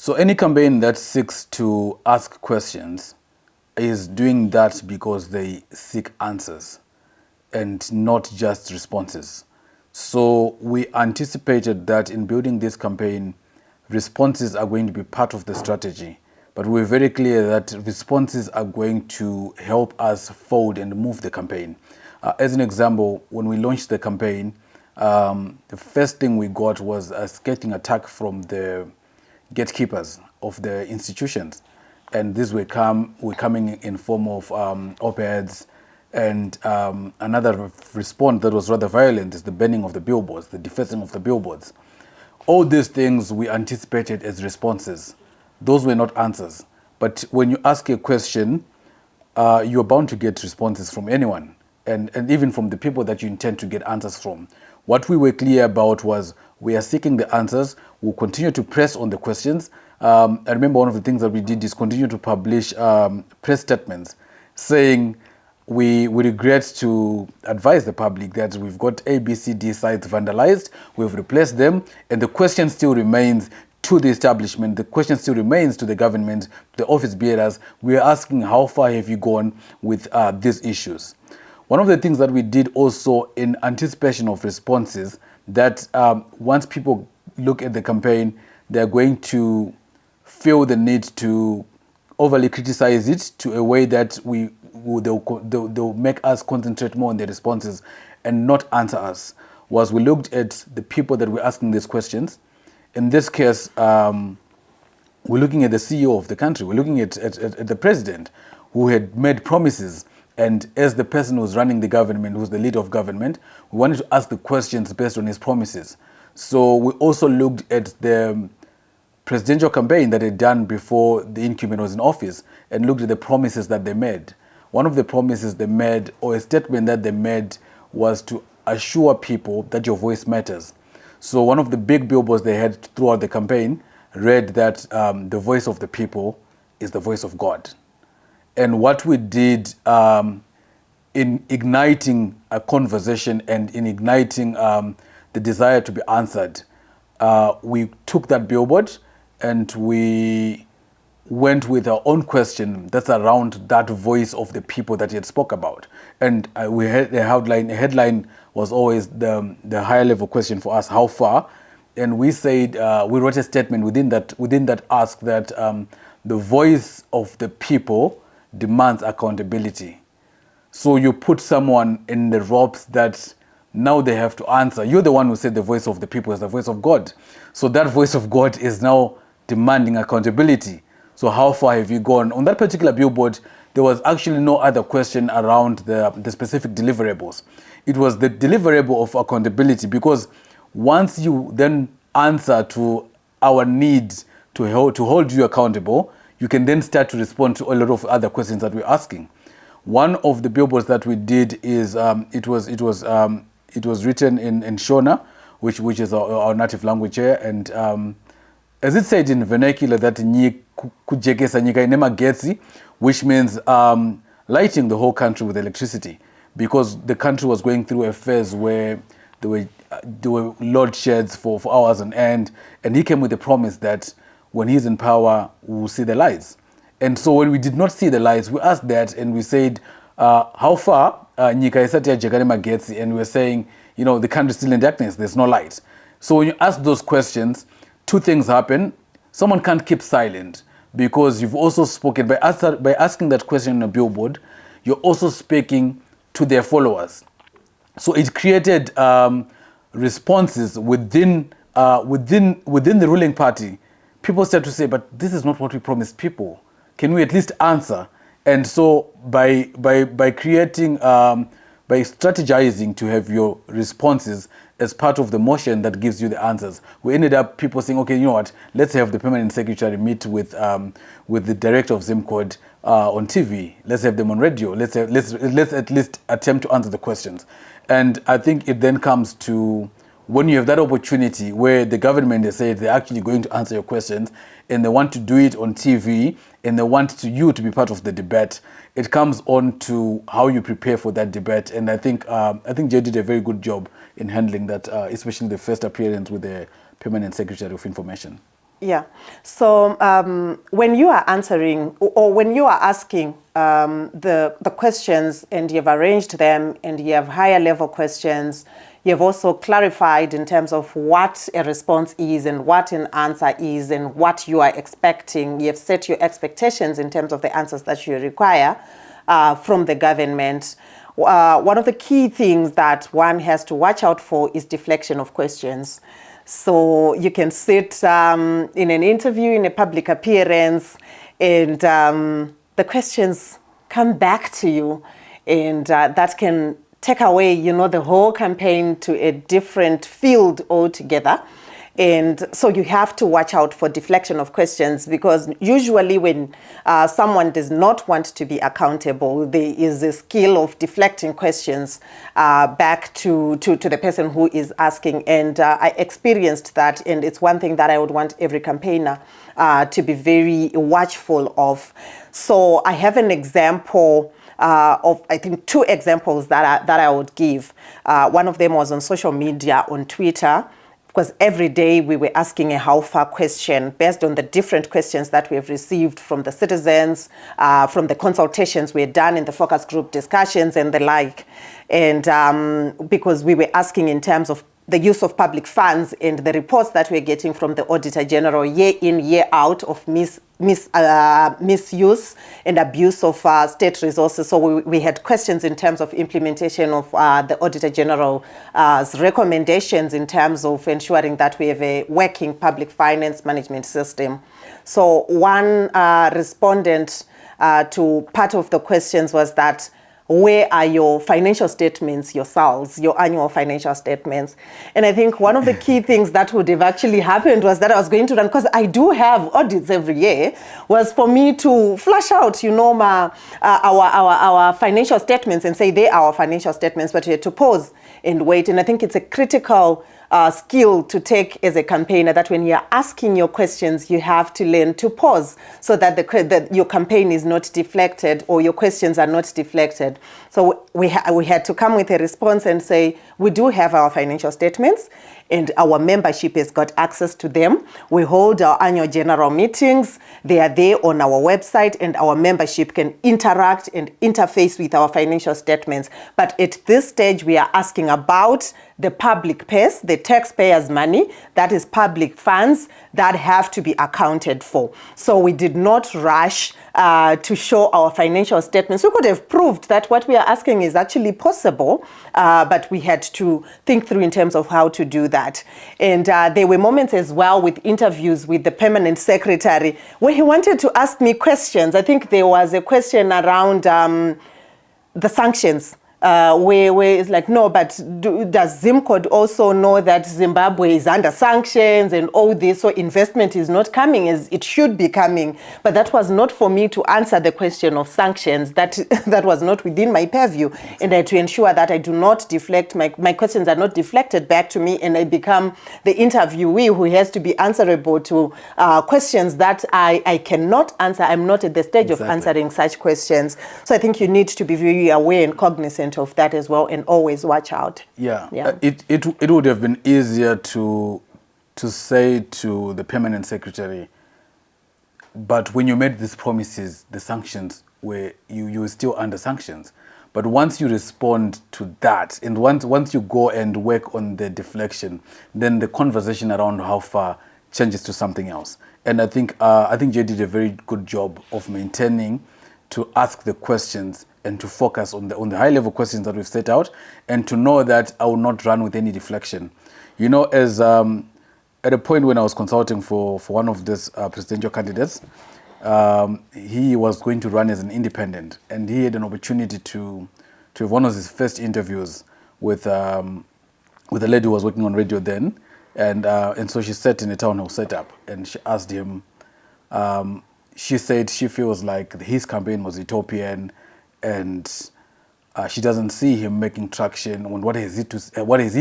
So any campaign that seeks to ask questions is doing that because they seek answers and not just responses. So we anticipated that in building this campaign, responses are going to be part of the strategy. But we're very clear that responses are going to help us fold and move the campaign. As an example, when we launched the campaign, the first thing we got was a scathing attack from the gatekeepers of the institutions. And these were coming in form of op-eds, and another response that was rather violent is the banning of the billboards, the defacing of the billboards. All these things we anticipated as responses. Those were not answers. But when you ask a question, you're bound to get responses from anyone, and even from the people that you intend to get answers from. What we were clear about was we are seeking the answers. We'll continue to press on the questions. I remember one of the things that we did is continue to publish press statements saying we regret to advise the public that we've got ABCD sites vandalized, we've replaced them, and the question still remains to the establishment, the question still remains to the government, to the office bearers. We are asking, how far have you gone with these issues? One of the things that we did also in anticipation of responses, that once people look at the campaign, they're going to feel the need to overly criticize it to a way that they'll make us concentrate more on the responses and not answer us. Was we looked at the people that were asking these questions. In this case, we're looking at the CEO of the country. We're looking at the president, who had made promises. And as the person who's running the government, who's the leader of government, we wanted to ask the questions based on his promises. So we also looked at the presidential campaign that had done before the incumbent was in office and looked at the promises that they made. One of the promises they made, or a statement that they made, was to assure people that your voice matters. So one of the big billboards they had throughout the campaign read that the voice of the people is the voice of God. And what we did in igniting a conversation and in igniting the desire to be answered, we took that billboard and we went with our own question that's around that voice of the people that he had spoke about. And we had a headline. A headline was always the higher level question for us: how far? And we said we wrote a statement within that ask that the voice of the people demands accountability. So you put someone in the ropes that now they have to answer. You're the one who said the voice of the people is the voice of God. So that voice of God is now demanding accountability. So how far have you gone? On that particular billboard, there was actually no other question around the specific deliverables. It was the deliverable of accountability, because once you then answer to our need to hold you accountable, you can then start to respond to a lot of other questions that we're asking. One of the billboards that we did is it was written in Shona, which is our native language here, and as it said in vernacular, that kujekesa nyika ine magetsi, which means lighting the whole country with electricity, because the country was going through a phase where there were load sheds for hours on end, and he came with the promise that when he's in power, we'll see the lights. And so when we did not see the lights, we asked that and we said, how far nyika isati yajeka nemagetsi? And we're saying, the country's still in darkness, there's no light. So when you ask those questions, two things happen. Someone can't keep silent, because you've also spoken. By asking that question on a billboard, you're also speaking to their followers. So it created responses within the ruling party. People start to say, but this is not what we promised people. Can we at least answer? And so by creating, by strategizing to have your responses as part of the motion that gives you the answers, we ended up people saying, okay, you know what, let's have the permanent secretary meet with the director of ZimCode on TV. Let's have them on radio. Let's at least attempt to answer the questions. And I think it then comes to when you have that opportunity where the government has said they're actually going to answer your questions and they want to do it on TV and they want you to be part of the debate, it comes on to how you prepare for that debate. And I think Jay did a very good job in handling that, especially the first appearance with the Permanent Secretary of Information. Yeah. So when you are answering or when you are asking the questions and you've arranged them and you have higher level questions, you've also clarified in terms of what a response is and what an answer is and what you are expecting. You've set your expectations in terms of the answers that you require from the government. One of the key things that one has to watch out for is deflection of questions. So you can sit in an interview, in a public appearance, and the questions come back to you, and that can take away, the whole campaign to a different field altogether. And so you have to watch out for deflection of questions, because usually when someone does not want to be accountable, there is a skill of deflecting questions back to the person who is asking. And I experienced that, and it's one thing that I would want every campaigner to be very watchful of. So I have an example of, I think, two examples that I would give. One of them was on social media, on Twitter, because every day we were asking a how far question based on the different questions that we have received from the citizens, from the consultations we had done in the focus group discussions and the like. And because we were asking in terms of the use of public funds and the reports that we're getting from the Auditor General year in, year out of misuse and abuse of state resources. So we had questions in terms of implementation of the Auditor General's recommendations in terms of ensuring that we have a working public finance management system. So one respondent to part of the questions was that, where are your financial statements, your SALs, your annual financial statements? And I think one of the key things that would have actually happened was that I was going to run, because I do have audits every year, was for me to flush out, our financial statements and say they are our financial statements, but you had to pause and wait. And I think it's a critical skill to take as a campaigner, that when you're asking your questions, you have to learn to pause so that your campaign is not deflected or your questions are not deflected. So we had to come with a response and say, we do have our financial statements and our membership has got access to them. We hold our annual general meetings. They are there on our website, and our membership can interact and interface with our financial statements. But at this stage, we are asking about the public purse, the taxpayers' money, that is public funds that have to be accounted for. So we did not rush to show our financial statements. We could have proved that what we are asking is actually possible, but we had to think through in terms of how to do that. And there were moments as well with interviews with the permanent secretary where he wanted to ask me questions. I think there was a question around the sanctions. Where it's like, no, but does ZimCode also know that Zimbabwe is under sanctions and all this, so investment is not coming as it should be coming? But that was not for me to answer the question of sanctions. That was not within my purview. And I had to ensure that I do not deflect, my questions are not deflected back to me, and I become the interviewee who has to be answerable to questions that I cannot answer. I'm not at the stage of answering such questions. So I think you need to be very aware and cognizant of that as well, and always watch out. Yeah. It would have been easier to say to the permanent secretary, but when you made these promises, the sanctions were, you were still under sanctions. But once you respond to that, and once you go and work on the deflection, then the conversation around how far changes to something else. And I think Jay did a very good job of maintaining to ask the questions and to focus on the high level questions that we've set out, and to know that I will not run with any deflection. As at a point when I was consulting for one of these presidential candidates, he was going to run as an independent, and he had an opportunity to have one of his first interviews with a lady who was working on radio then, and so she sat in a town hall setup, and she asked him. She said she feels like his campaign was utopian, and she doesn't see him making traction on what is he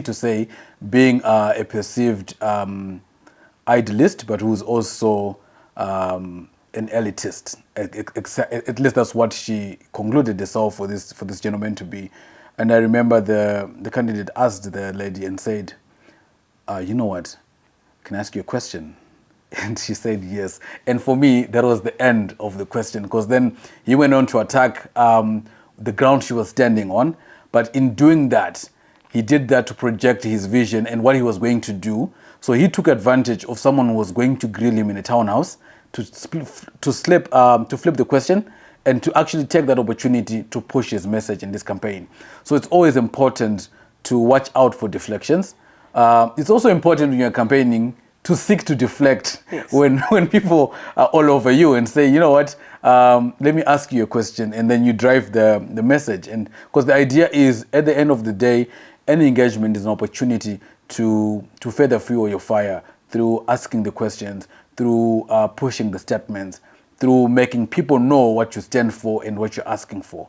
to say, being a perceived idealist, but who's also an elitist. At least that's what she concluded herself for this gentleman to be. And I remember the candidate asked the lady and said, you know what, can I ask you a question? And she said yes. And for me, that was the end of the question, because then he went on to attack the ground she was standing on. But in doing that, he did that to project his vision and what he was going to do. So he took advantage of someone who was going to grill him in a townhouse to flip the question and to actually take that opportunity to push his message in this campaign. So it's always important to watch out for deflections. It's also important when you're campaigning to seek to deflect when people are all over you and say, you know what, let me ask you a question, and then you drive the message. And because the idea is, at the end of the day, any engagement is an opportunity to further fuel your fire through asking the questions, through pushing the statements, through making people know what you stand for and what you're asking for.